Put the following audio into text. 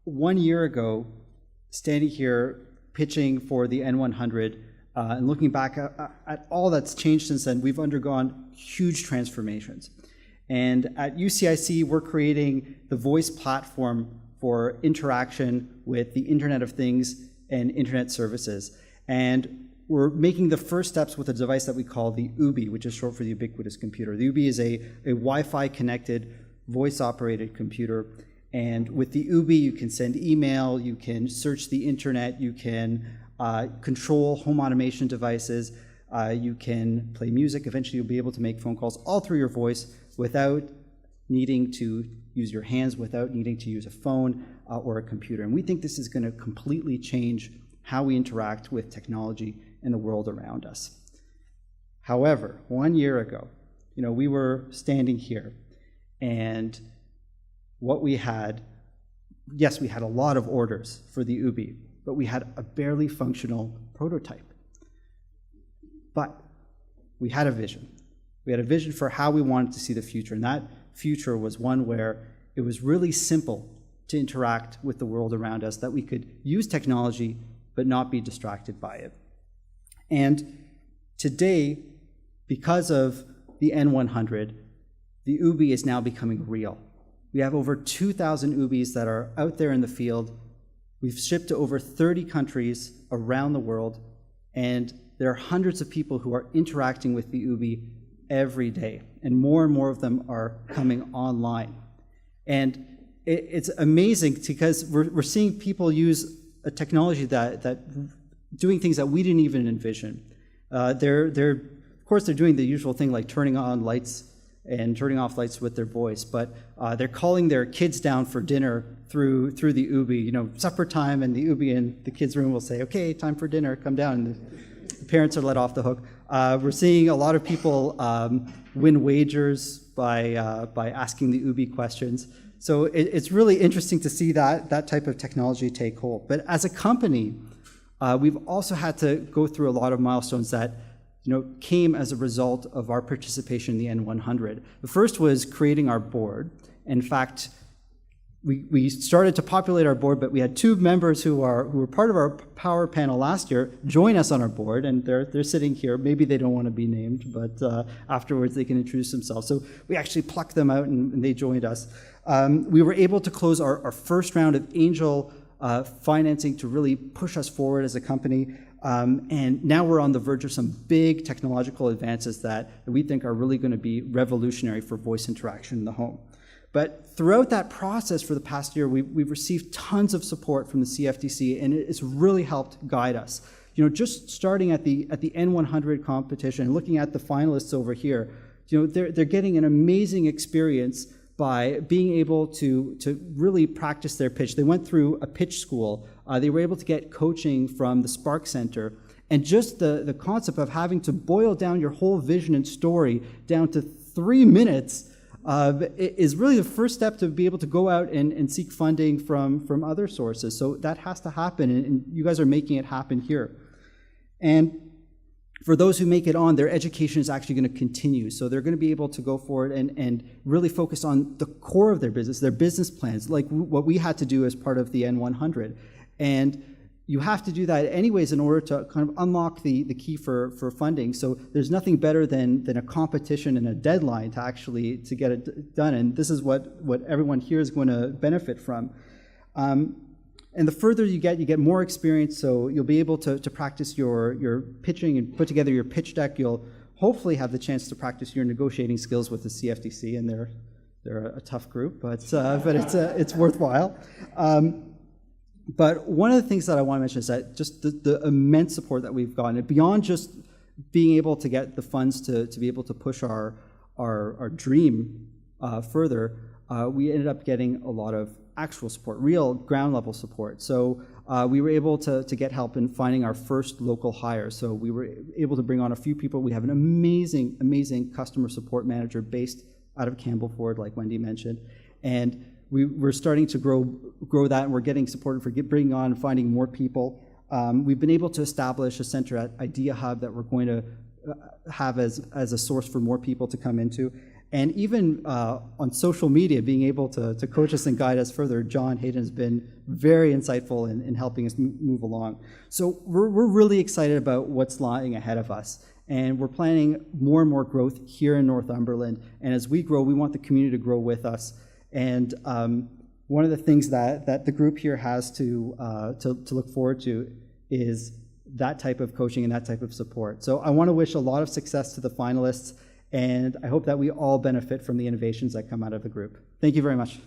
1 year ago, standing here pitching for the N100 and looking back at all that's changed since then, we've undergone huge transformations. And at UCIC, we're creating the voice platform for interaction with the Internet of Things and Internet services. And we're making the first steps with a device that we call the UBI, which is short for the ubiquitous computer. The UBI is a Wi-Fi connected, voice-operated computer. And with the UBI, you can send email, you can search the internet, you can control home automation devices, you can play music. Eventually, you'll be able to make phone calls all through your voice without needing to use your hands, without needing to use a phone or a computer. And we think this is going to completely change how we interact with technology in the world around us. However, 1 year ago, we were standing here, and what we had, yes, we had a lot of orders for the UBI, but we had a barely functional prototype. But we had a vision. We had a vision for how we wanted to see the future, and that future was one where it was really simple to interact with the world around us, that we could use technology but not be distracted by it. And today, because of the N100, the UBI is now becoming real. We have over 2,000 UBIs that are out there in the field. We've shipped to over 30 countries around the world, and there are hundreds of people who are interacting with the UBI every day, and more of them are coming online. And it's amazing because we're seeing people use a technology that doing things that we didn't even envision. Of course, they're doing the usual thing like turning on lights and turning off lights with their voice, but they're calling their kids down for dinner through the UBI. Supper time, and the UBI in the kids' room will say, "Okay, time for dinner, come down." And the parents are let off the hook. We're seeing a lot of people win wagers by asking the UBI questions. So it's really interesting to see that type of technology take hold. But as a company, we've also had to go through a lot of milestones that came as a result of our participation in the N100. The first was creating our board. In fact, we started to populate our board, but we had 2 members who were part of our power panel last year join us on our board, and they're sitting here. Maybe they don't want to be named, but afterwards they can introduce themselves. So we actually plucked them out, and they joined us. We were able to close our first round of angel financing to really push us forward as a company. And now we're on the verge of some big technological advances that we think are really going to be revolutionary for voice interaction in the home. But throughout that process for the past year, we've received tons of support from the CFDC, and it's really helped guide us. Just starting at the N100 competition, looking at the finalists over here, they're getting an amazing experience by being able to really practice their pitch. They went through a pitch school. They were able to get coaching from the Spark Center. And just the concept of having to boil down your whole vision and story down to 3 minutes is really the first step to be able to go out and seek funding from other sources. So that has to happen, and you guys are making it happen here. And for those who make it on, their education is actually going to continue. So they're going to be able to go forward and really focus on the core of their business plans, like what we had to do as part of the N100. And you have to do that anyways in order to kind of unlock the key for funding. So there's nothing better than a competition and a deadline to get it done. And this is what everyone here is going to benefit from. And the further you get more experience, so you'll be able to practice your pitching and put together your pitch deck. You'll hopefully have the chance to practice your negotiating skills with the CFDC, and they're a tough group, but it's worthwhile. But one of the things that I want to mention is that just the immense support that we've gotten, beyond just being able to get the funds to be able to push our dream further, we ended up getting a lot of actual support, real ground level support. So we were able to get help in finding our first local hire. So we were able to bring on a few people. We have an amazing customer support manager based out of Campbell Ford, like Wendy mentioned. And we're starting to grow that, and we're getting supported for bringing on and finding more people. We've been able to establish a center at Idea Hub that we're going to have as a source for more people to come into. And even on social media, being able to coach us and guide us further, John Hayden has been very insightful in helping us move along. So we're really excited about what's lying ahead of us. And we're planning more and more growth here in Northumberland. And as we grow, we want the community to grow with us. And one of the things that the group here has to look forward to is that type of coaching and that type of support. So I want to wish a lot of success to the finalists, and I hope that we all benefit from the innovations that come out of the group. Thank you very much.